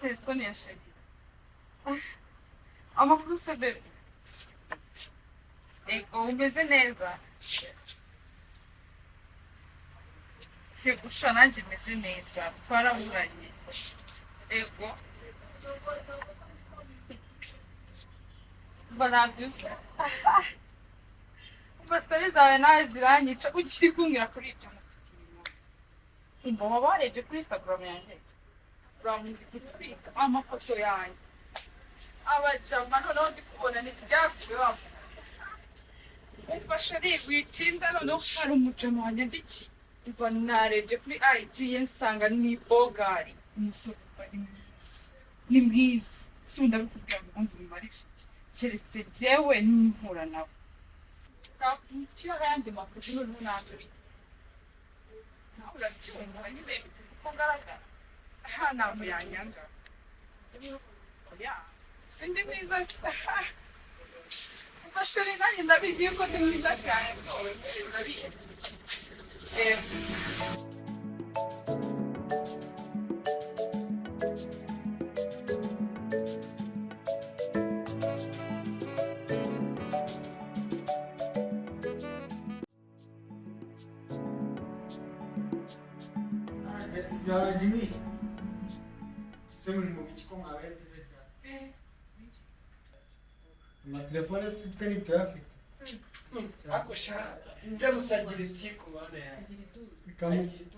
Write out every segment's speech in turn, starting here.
telefone ya sheri. Amakuru se bebe. Ego umeze neza. Gusa nanjye meze neza twaraburanye. Ego banabyuze. Basitari zawe nawe ziranyica ukiri kumbwira kuri ibyo. Umva waba warebye kuri Instagram yanjye uramuzi kutwika amafoto yanjye abajama noneho ndi kubona n'ibyavuye wavuga umfasha ari witinda noneho hari umujama wanyandikiye iva narebye kuri IG ye nsanga ni bogari umusohoka ni mwiza si undi abikubwira ngo umva umarisha iki keretse jyewe n'impura nawe ntakurikiye ayandi mafoto noneho ntabyo nawe urabyumva nyine uko ngaragara aha ntabwo yanyanga sindi mwiza ufashore nanjye ndabizi yuko ndi mwiza cyane rwose urabizi Jimmy, sema ni mubiki ko mwabaye byiza cyane. Amatelefone si twe ntituyafite. Akosha ndamusagira iki ku bana yanjye.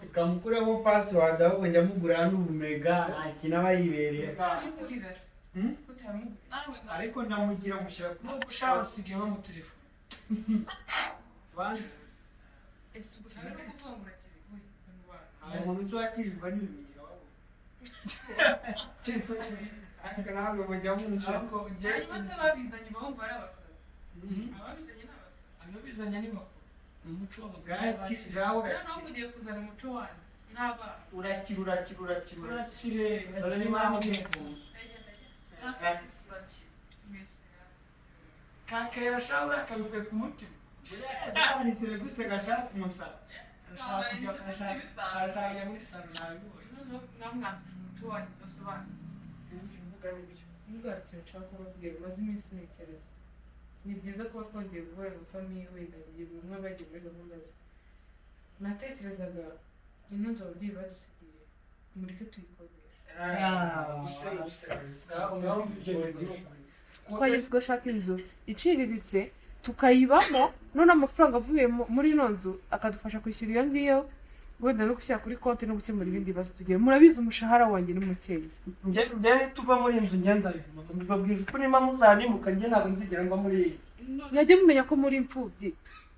Ikamukuramo password ahubwo njya mugura n'ubumega ntakina abayibereye. Ariko ndamugira mushyira ku Ushaka usigaye mu telefone. bandi. Umuntu uzakirirwa n'ibimira wabo. Ariko ntabwo mujya munsi. Ariko njye babizanye bumva ari abasazi ababizanye n'abasazi ababizanye ni bakuru. Umuco Bwaki ngaho noneho ugiye kuzana umuco wanyu n'aba urakira. urakire Dore ni mpamvu mwifuza. kakera shawe akabikwe ku mutima. Yanisire gute gashaka umusara. Ashaka kujya ashaka muri salo nabibonye. namwanduje umuco wanyu udasobanutse ntugarukire nshaka kubabwira maze iminsi ntekereza ni byiza kuba twongeye guhura na famiye wenda igihe buri umwe bagiye muri gahunda ze natekerezaga ino nzu ababyeyi badusigiye mureke tuyikodesha twageze tugashaka inzu iciriritse tukayibamo none amafaranga avuye muri ino nzu akadufasha kwishyura iyo ngiyo wenda no gushyira kuri konti no gukemura ibindi bibazo tugira murabizi umushahara wanjye ni mukeya njye tuva muri inzu ngenza mbabwije uko niba muzanimuka njye ntabwo nzigera mba muri iyi mwajya mumenya ko muri imfubyi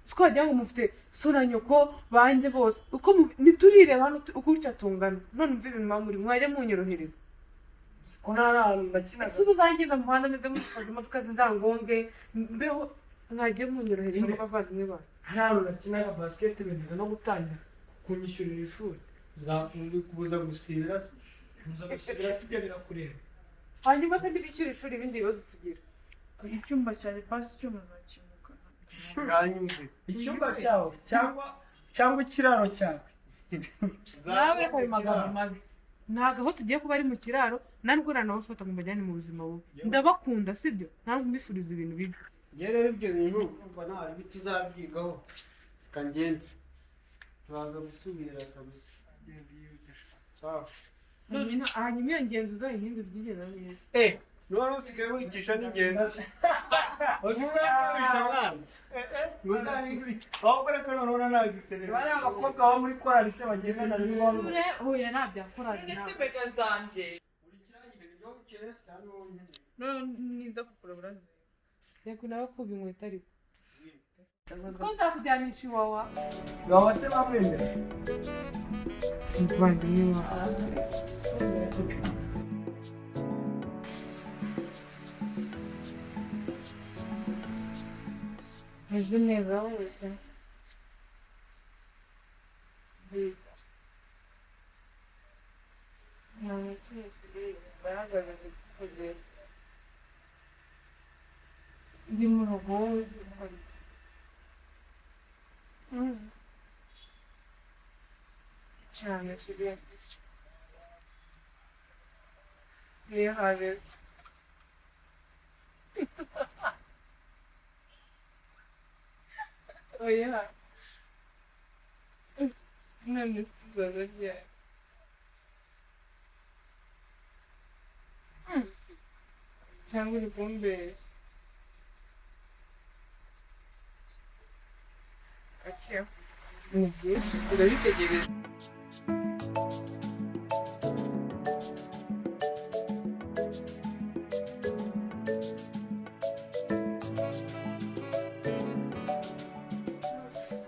siko wagira ngo mufite so na nyoko banjye bose uko niturireba hano uko gutya tungana none mva ibintu muba muri mwajya munyorohereza ko nta hantu nakinaga ese ubu bangenda mu muhanda ameze nk'udusaza imodoka zizangonge mbeho mwagiye munyorohereza n'abavandimwe banyu nta hantu nakinaga basket bivuga no gutangira kunyishyurira ishuri kubuza gusibira sibyo birakureba hanyuma se ntibishyura ishuri ibindi bibazo tugira icyumba cyane pasi icyuma zakimuka icyumba cyawe cyangwa ikiraro cyawe nawe ayo magambo mabi ntabwo aho tugiye kuba ari mu kiraro ntabwo nanabafata ngo mbajyane mu buzima bubi ndabakunda sibyo ntabwo mbifuriza ibintu bibi rero ibyo bintu umva nta ribi tuzabyigaho kangenda tubanza gusubira kabisa hanyuma iyo ngenzi uzayihinde ubyigeza neza none usigaye wigisha n'ingenzi uzikoresha mwana ahubwo reka noneho nabigiserera bariya abakobwa bo muri korali se bagendana n'iwabo ure huye nabya korali ese mbega zanjye buri kirangire ni cyo keretse cyane wowe nyine none niza kugura burazi reka nawe kuba inkweto ariko ko nzakujyanisha iwawa baba se bamwemera umuvandimwe wawe meze neza wese nta mutima bigaragaza kugera ndi mu rugo wowe uzi gukora cyane kiriya Nihare. Oya. None tuzaza ryari? Cyangwa uri kumbeshya? Akira. Ni byinshi turabitegereje.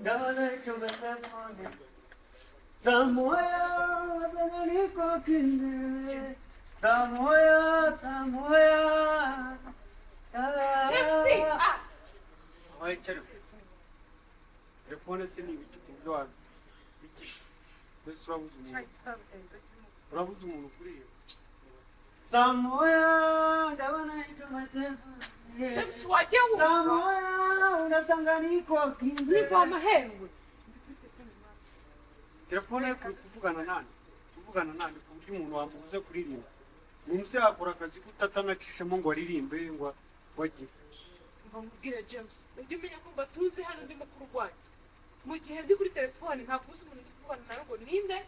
Ndabona icyumba telefone Samoya wazangani kwa kinde Samoya Chelsea! Ah! Ay çarım Telefone senin için kubyo var Bitti Biz Çay Surabuz sabitaydı. umuntu kuriyo Samoya ndabona icyumba telefone Chelsea wajya wumva? Samoya unasangani kwa kinde Niko amahembe. telefone ye kuvugana nande ku buryo umuntu wamubuze kuririmba umuntu se yakora akazi kutatanacishamo ngo aririmbe ngo wagire Mbabwira James, ujye umenya ko mbatunze hano ndi mukuru wanyu. Mu gihe ndi kuri telefone ntabwo uzi umuntu ndi kuvugana nawe ngo ninde,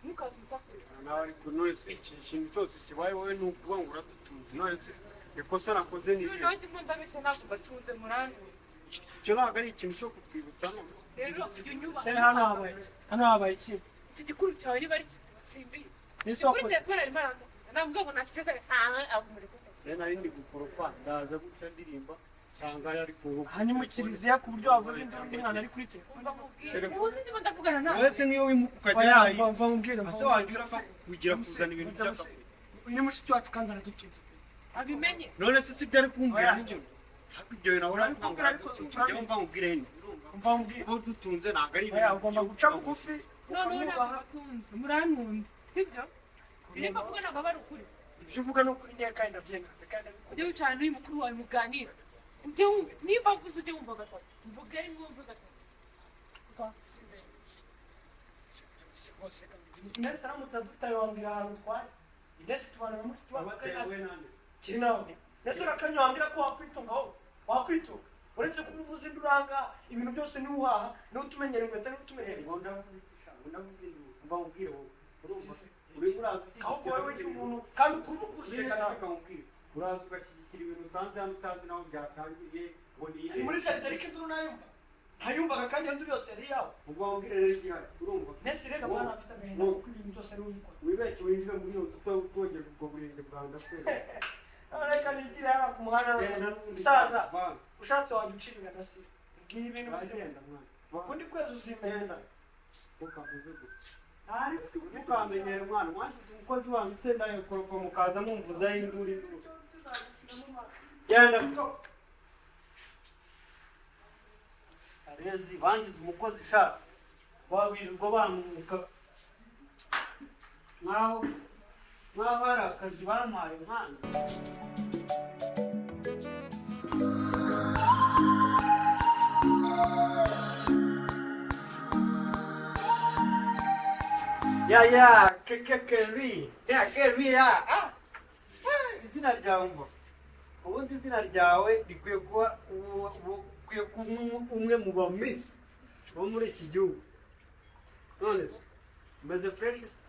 ntukaze umusakuriza. nawe ariko nonese ikintu cyose kibaye wowe ni ukuvuga ngo uradutunze nonese ikosa nakoze ni Noneho ndimo ndabeshya ntabwo mbatunze muranduye. icyo ntabwo ari ikintu cyo kutwibutsa none Rero ujye unyubaha. Se hano habaye iki? Iki gikuru cyawe niba ari kizima simbizi. Nese Kuri wakoze telefone arimo aranza kuza. Ntabwo ngo naceceka cyane abumuri kuko. rero nari ndi gukoropa ndaza gutya ndirimba nsanga yari ku hanyuma mu kiliziya ku buryo wavuze induru undi mwana ari kuri telefone. Umva mubwire. Uzi ndimo ndavugana nawe. uretse niyo wimuka ukajya Oya, yayi mva mubwire. ase wagira ko kugira kuzana ibintu by'akazi Uyu ni mushiki wacu kandi aradutunze. Abimenye. none se si byari kumbwira Oya. n'ibyo ariko ibyo nawe Urabikubwira ariko ujya wumva nkubwire hino Mva mubwire. bo dutunze ntabwo ari Oya, ugomba guca bugufi Noneho ntabwo ukamwubaha. mbatunze. Murantunze. Sibyo? Niba mvuga ntabwo aba ari ukuri. Ibyo uvuga ni ukuri njye kandi ndabyemera kandi ndabikunda. Ujye wicarana n'uyu mukuru wawe muganira. Ujye wumva. Niba mvuze ujye wumva gatatu. Mvuge rimwe wumve gatatu. Mva. Inesi aramutse adutaye wambwira ahantu utwaye. Inesi tubana na mushiki wacu kandi abatewe natwe. nande Kiri nawe. Inesi urakanya wambwira ko wakwitunga wowe. Wakwitunga. Uretse kuba uvuza induranga ibintu byose ni uhaha niwe utumenyera inkweto niwe utumenyera ngo ndavuze mba nkubwire wowe urumva uri murazi ahubwo wowe wigira umuntu kandi ukuru ukuseka nawe. nkubwire urazi ugashyigikira ibintu usanze hano utazi naho byatangiye ngo ni Ari muri jaride ariko induru ntayumva. Ntayumvaga kandi iyo nduru yose yari iyawe. ubwo wambwire rero igihari urumva Inesi rega mwana afite agahinda kuko ibintu byose ari we ubikora. wibeshye winjira muri iyo nzu utogera ubwo burenge bwawe ndakwera Reka nigire hano ku muhanda musaza ushatse wajya ucibwa na sisita. Mbwira ibintu bizima. bagenda mwana Ukundi kwezi uzimenya. ntukavuze gutya ntukamenyere mwana mwangize umukozi wanyu se nawe koropa mukaza mumvuzaho induru genda arezi bangize umukozi shaka wabirirwa bamwuka nkaho hari akazi bampaye mwana Keri izina ryawe mba ubundi izina ryawe rikwiye kuba umwe mu bamisi bo muri iki gihugu none se umeze fureshi se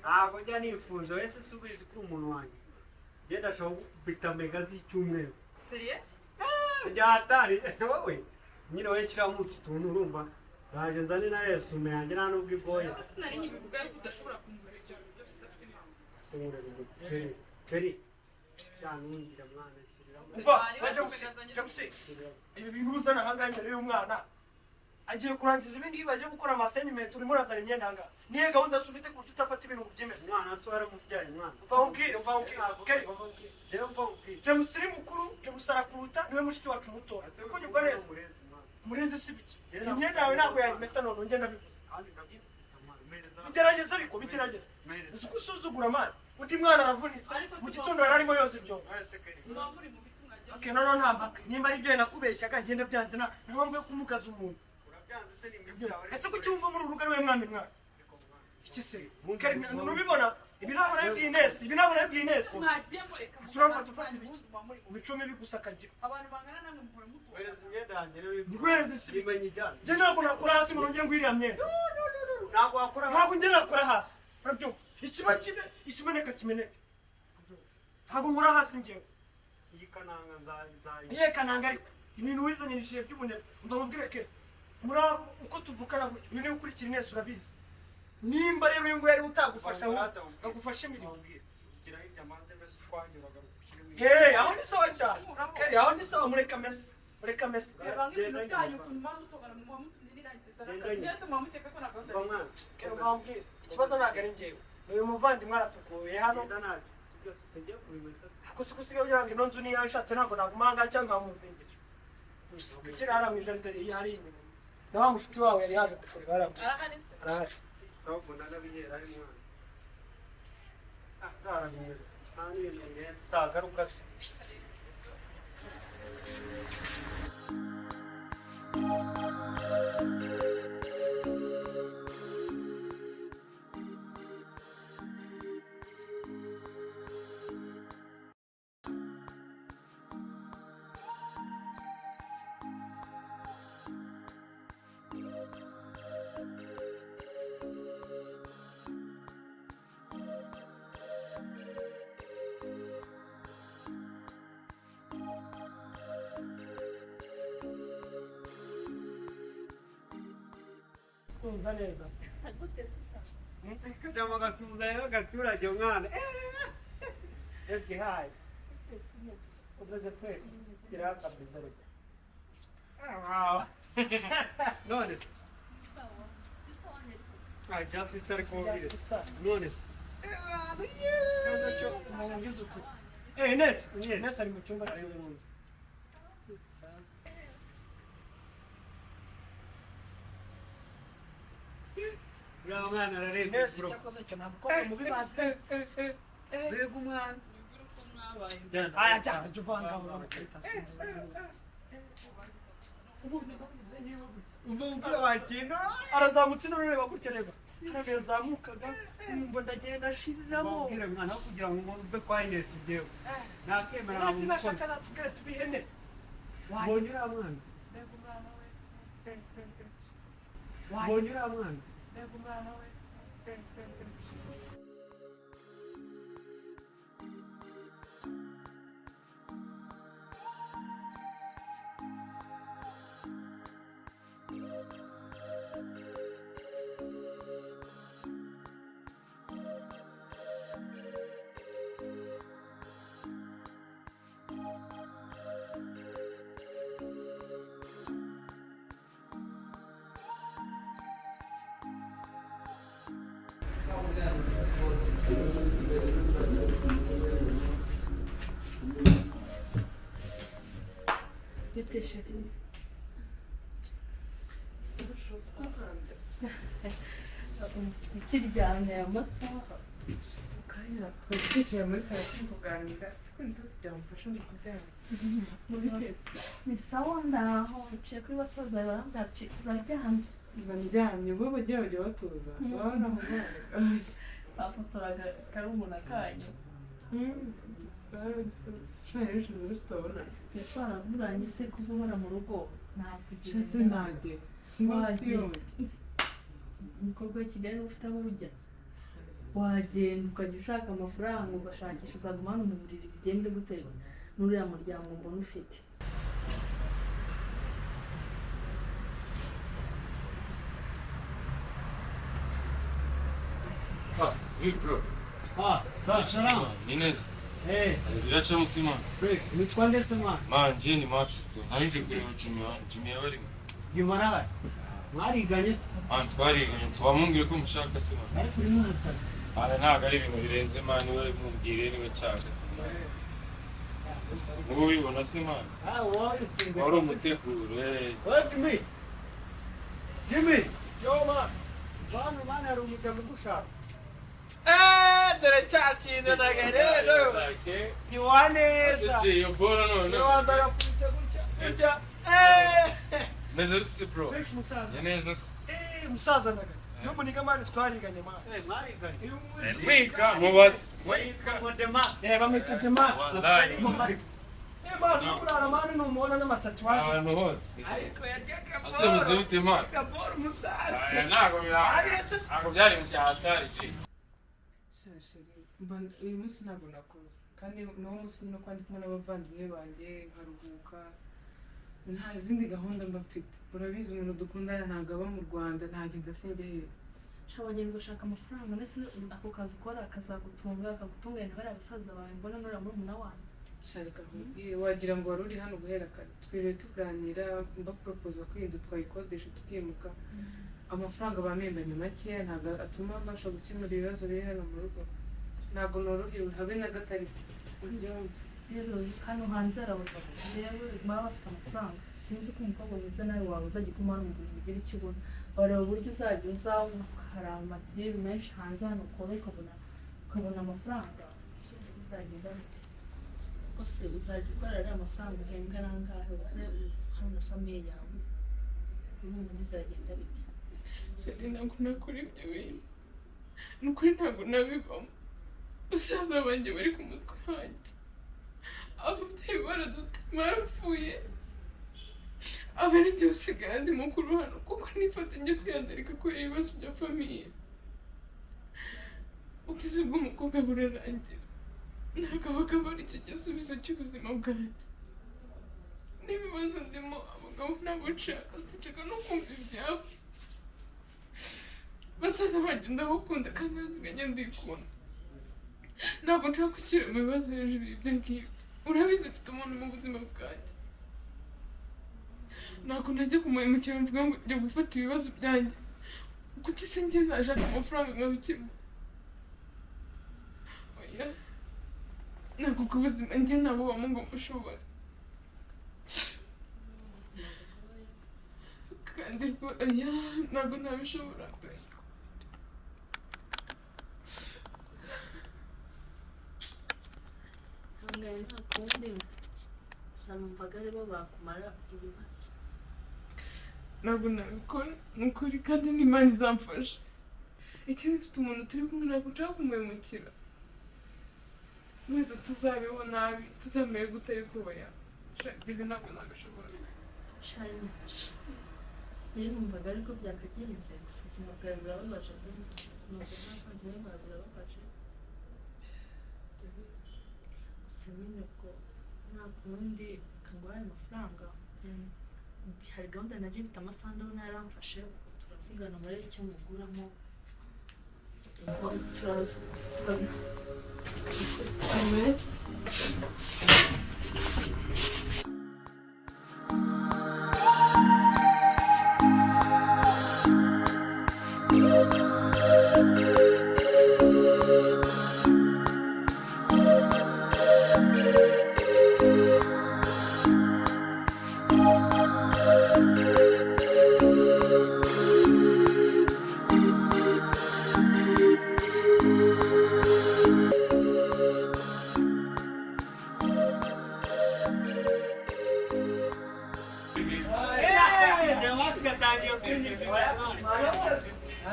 ntabwo njya nifuza wese si ubizi ko umuntu wanjye ngenda ashobora gukubita mega z'icyumweru Seriyesi? byatari wowe nyine wowe kiramo utu tuntu urumva naje nzane na resume yanjye nta nubwo igoye Ese sinari nyibivuga yuko udashobora kungurira ibyo bintu byose udafite impamvu. keri cyanungira mwana shyiriramo Umva, James, ibi bintu uzana ahangaha imbere y'umwana agiye kurangiza ibi ngibi bagiye gukora amasentimenti urimo urazana imyenda ahangaha niyo gahunda se ufite ku buryo udafata ibintu byimeze. umwana se waramubyaye mwana Umva umbwire Keri, rero mva ubwire James ni mukuru James arakuruta niwe mushiki wacu mutora siko nyumva neza murezi si biki imyenda yawe ntabwo yayimesa none njye ndabivuze bigerageza ariko bigerageza uzi ko usuzugura amana undi mwana aravunitse mu gitondo yari arimo yoza ibyo. Muba muri mu biti mwajya Okay, noneho nta mpaka nimba ari byo nakubeshyaga ngenda byanze nta mpamvu yo kumugaza umuntu. Ese kuki wumva muri urugo ari we mwami mwana kise kari nubibona ibi ntabwo nabibwiye Inesi ibi ntabwo nabibwiye Inesi mwagiye mureka uramfata ufata ibiki ibicumi bigusakagira abantu bangana namwe muhora mutora wereza imyenda yanjye rero ngwereza isi imenye ijyana njye ntabwo nakora hasi ngo nongere ngwiriya myenda ntabwo wakora ntabwo njye nakora hasi urabyumva ikiba kibe ikimeneka kimeneke ntabwo nkora hasi njyewe iyi kananga nzayi iye kananga ariko ibintu wizanirishije by'ubunebwe umva mubwire ke muri uko tuvukana gutyo uyu niwe ukurikira Inesi urabizi nimba rero uyu nguyu yari utagufasha agufashe imirimo ugira hirya manze mbese twanyuraga aho ni sawa cyane kari aho ni sawa mureka mese reba nk'ibintu byanyu ukuntu muba mutogana muba mutunirangiriza n'akazi mwese muba mukeka ko ntabwo mwana kero bambwira ikibazo ntabwo ari njyewe uyu muvandimwe aratugoye hano ako si gusigaye ugira ngo ino nzu niyo ishatse ntabwo nagumanga cyangwa nkamuvingire ukiri hariya mu ijaride iyo hari inyuma na wa mushuti wawe yari yaje kukureba arahari sawa mbona n'abihera ari mwana rarabimeze nta n'ibintu birenze sagaruka se sumva neza kajama gasubiza y'agaturage mwana ese hayi umaze kwe kiraka bizere none se just sister covid none se cyangwa cyo umuntu ugize ukuri Inesi ari mu cyumba cy'inzu uriya mwana ararebye Inesi bro cyakoze cyo nta mukobwa mubi bazi mbega umwana nibwira uko mwabaye aya cyane cyo vanga umupira wakintu arazamutse none reba gutya reba hano yazamukaga ngo ndagenda ashiriramo babwire mwana aho kugira ngo umuntu kwa Inesi njyewe nakemera Inesi bashaka natubwire tubihene mbonye uriya mwana mbega umwana we mbonye uriya mwana mbega umwana we Bitesheri. Ukiryamye aya masaha kanya twari twicaye muri salo turi kuganira twari byamufasha mu kuryama mubitetse ni sawa ndaho nciye kuri basaza barambwira ati uraryamye bandyamye bo bagira bajya batuza urabona mu mwana bafotoraga karumuna kanyu shana y'ijuru muri sitabona twaravuranye se kuba uhora mu rugo nakugira shase nanjye sinabafite yombi umukobwa w'i Kigali ufite aho ujya wagenda ukajya ushaka amafaranga ugashakisha uzaguma hano mu buriri bigende gute n'uriya muryango mbona ufite Hey bro. salam Inesi. eh Musima. break nitwa ndetse mwana Man, je ni Max tu. Narinje kureba Jimmy yabari. Jumara mwariganye se Man, twariganye twamubwiye ko mushaka se man. ariko uri musaza Ara ntago ari ibintu birenze man, we mubwire niwe cyaka. Wowe ubibona se man. Wari umuteguro Jimmy Jimmy yo man bana mwana ari umugabo ugushaka dore cya kintu nagarero ni waneza Ati yo bora no ni no. wambara kutse gutya Meze rutse bro. fresh musaza Yaneza. musaza naga n'umuniga mani twariganye mani Wiga mubazi. bamwita Demas mani kurara mani numubona n'amatatuwaje Abantu hose. ariko yaryaga Ase muzi ute man? boro musaza Ntabwo byari mu cyahatari ki. shashiri uyu munsi ntabwo nakoze kandi n'uwo munsi no kwandi kumwe n'abavandimwe banjye nkaruhuka nta zindi gahunda mba mfite urabizi umuntu dukundana ntabwo aba mu Rwanda ntagenda asinjye hehe shabonye gushaka amafaranga ndetse ako kazi ukora kazagutunga kagutunganya bariya basaza bawe mbona nura muri muna wanyu sharika nkubwiye wagira ngo wari uri hano guhera kare twiriwe tuganira mbaporopoza ko inzu twayikodesha tukimuka amafaranga bamembanye makeya ntabwo atuma mbasha gukemura ibibazo biri hano mu rugo ntabwo norohewe habe na gatari rero hano hanze hari abagabo rero baba bafite amafaranga sinzi ko umukobwa mwiza nawe wawe uzajya utuma hano mu bintu bigira icyo ubona bareba uburyo uzajya uza hari amadiri menshi hanze hano ukora ukabona amafaranga uzagenda kose uzajya ukorera ariya mafaranga uhembwa nangahe uze hano na famiye yawe ubundi bizagenda bite shari ntabwo nakora ibyo bintu ni ukuri ntabwo nabibamo basaza banjye bari ku mutwe wanjye ababyeyi barapfuye aba ari njye usigaye ndi mukuru hano kuko nifata njya kwiyandarika kubera ibibazo bya famiye ubwiza bw'umukobwa burarangira ntabwo abagabo ari cyo gisubizo cy'ubuzima bwanjye n'ibibazo ndimo abagabo ntabwo nshaka sinshaka no kumva ibyabo basaza banjye ndabakunda kandi nanjye ndikunda ntabwo nshaka gushyira mu bibazo hejuru y'ibyo ngibyo urabizi mfite umuntu mu buzima bwanjye ntabwo najya kumuhemukira mvuga ngo njya gufata ibibazo byanjye kuki se njye ntashaka amafaranga nkabikemura oya ntabwo ku buzima njye nabubamo ngo mushobora kandi oya ntabwo nabishobora pe nta kundi gusa numvaga aribo bakumara ibibazo ntabwo nabikora ni ukuri kandi n'Imana izamfasha ikindi mfite umuntu turi kumwe ntabwo nshaka kumuhemukira wenda tuzabeho nabi tuzamere gute ariko oya ibi ntabwo nabishobora shani rero numvaga ariko byakagenze gusa ubuzima bwawe burababaje ubuzima bwawe n'abavandimwe bawe burababaje gusa nyine ubwo nta kundi kanguhaye amafaranga hari gahunda nari mfite amasaha ndabona yaramfashe turavugana muri icyo muguramo turaza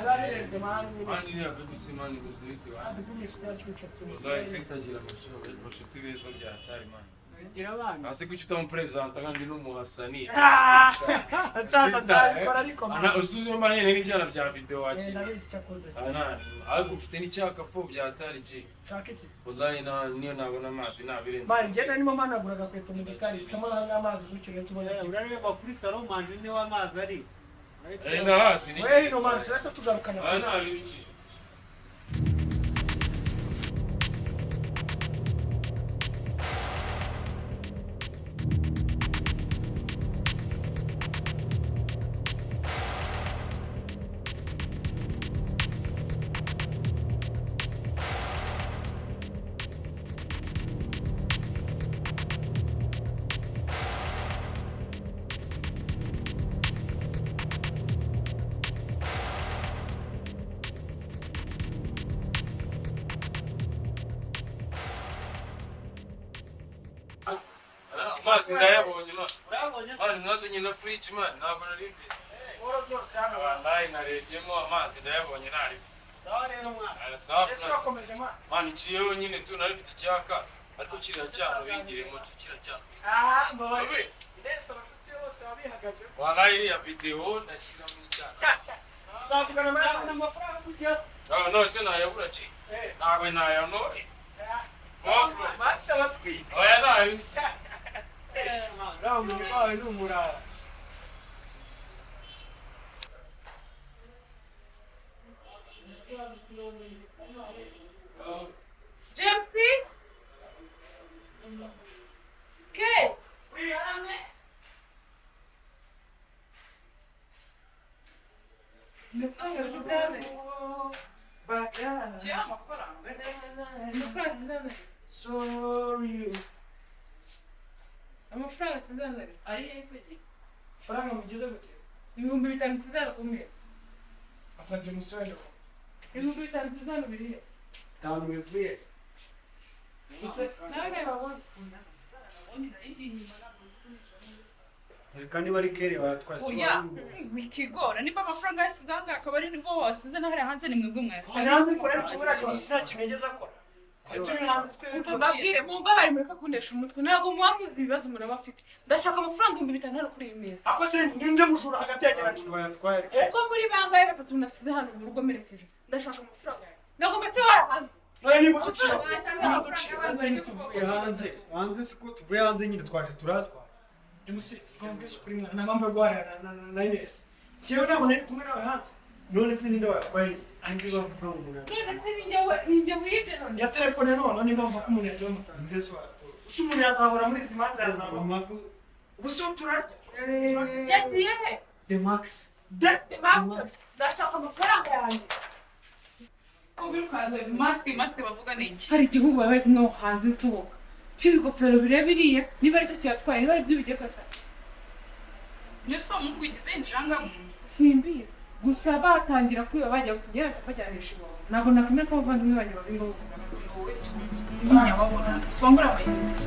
Mani ya BBC mani guziti wa. Wallahi sitagira amashuti beza bya hatari mani. gira abana Asi kuki utamupresenta kandi n'umuhasani. Sasa ndabikora ariko Ana usuze mani n'ibyana bya video waki. ndabizi cyakoze Ana ahubwo ufite n'icyaka fo bya hatari ji. shaka iki Wallahi niyo nabona amazi nabirenze. mani njye nimo managuraga kweto mu gikari camo n'amazi gutyo rero tubona urareba kuri salomani niwe amazi ari Na hasi ni. wewe hino mani turetse tugarukana Ana abiki. Amazi ndayabonye man. urabonye Mani mwazanye na fridge man ntabwo nari mbizi. boro zose hano wallahi narebyemo amazi ndayabonye nari sawa rero mwana sawa ese wakomeje mwana mani nciyeho nyine tu nari mfite icyaka ariko kiriya cyaro bigiremo kiriya cyaro mbabaye ndetse abafite bose babihagaze wallahi iriya video ndashyira mu cyaka uzavugana nawe amafaranga kujya no se nayabura ki ntabwo nayano Max abatwi oya nayo Raho mwawe n'umurara James? ¿Qué? Amafaranga tuzane. Gira amafaranga. Amafaranga tuzane. Sorry Amafaranga tuzane. Ari yesege. faranga mugeze gute 5,000 tuzane kumwe. asanje muswendo 5,000 tuzane biriye. Tanu mwivuye. Nawe babona. Reka niba ari kere batwase. Oya, wikigora niba amafaranga yasize aha ngaha akaba ari nibwo wasize n'ahari hanze ni mwebwe mwese. hanze korera kubura cyo nta kinegeza akora turi hanze twe Babwire mumbabarire mureka kundesha umutwe ntabwo muba muzi ibibazo umuntu aba afite. Ndashaka amafaranga 5,000 hano kuri iyi meza. ako se ninde mujura hagati yageranye Bayatwaye. Kuko muri bangaye batatu nasize hano mu rugo merekeje. Ndashaka amafaranga yawe. Nagomba cyora hanze. none ni mutuci Tuvuye hanze. Hanze siko tuvuye hanze nyine twaje turatwara. ndimusi ngombe kuri mwana na mpamvu rwara na Ines cyewe ntabwo nari kumwe nawe hanze None se ninde watwaye? Andi bavuga ngo umuntu. None se ninjye wibye none. ya telefone none niba mva ko umuntu yagiye amafaranga Ndetse wato. usi umuntu yazahora muri izi manza yazahora Mamaku. ubusi turarya Yagiye he? The Max. de Maftos. Ndashaka amafaranga yanjye. Ko birukaze mask bavuga niki. Hari igihugu bari kumwe aho hanze nsohoka. Cy'ibigofero birebiriye niba aricyo cyatwaye niba ibyo bigiye kwasa. Nyeso umuntu wigize injanga mu nzu. Simbizi. Gusa batangira kwiba bajya kutugera tukajyanisha iwabo. Ntabwo nakwemera ko abavandimwe banjye babiri ngo Wowe tuzi. Nyababona. Sibangura amayinite.